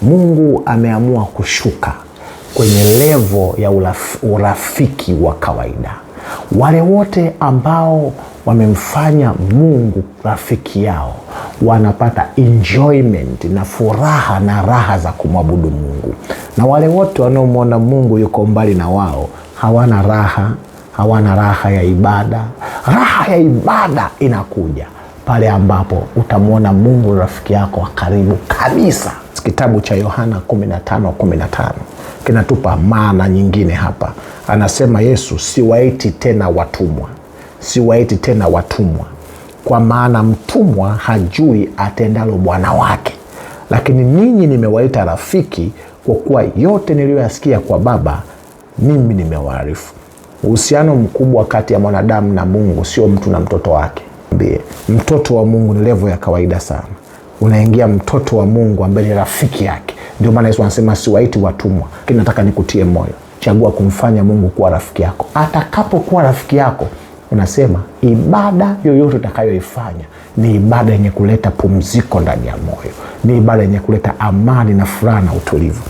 Mungu ameamua kushuka kwenye levo ya urafiki wa kawaida. Wale wote ambao wamemfanya Mungu rafiki yao wanapata enjoyment na furaha na raha za kumwabudu Mungu. Na wale wote wanaomwona Mungu yuko mbali na wao hawana raha ya ibada. Raha ya ibada inakuja pale ambapo utamwona Mungu rafiki yako wa karibu kabisa. Kitabu cha Yohana 15:15 kinatupa maana nyingine hapa. Anasema Yesu, siwaiti tena watumwa, kwa maana mtumwa hajui atendalo bwana wake, lakini ninyi nimewaita rafiki, kwa kuwa yote niliyoyasikia kwa Baba mimi nimewaarifu. Uhusiano mkubwa kati ya mwanadamu na Mungu sio mtu na mtoto wake. Mtoto wa Mungu ni level ya kawaida sana. Unaingia mtoto wa Mungu ambaye ni rafiki yake. Ndio maana Yesu anasema siwaiti watumwa. Lakini nataka nikutie moyo, chagua kumfanya Mungu kuwa rafiki yako. Atakapokuwa rafiki yako, unasema ibada yoyote utakayoifanya ni ibada yenye kuleta pumziko ndani ya moyo, ni ibada yenye kuleta amani na furaha na utulivu.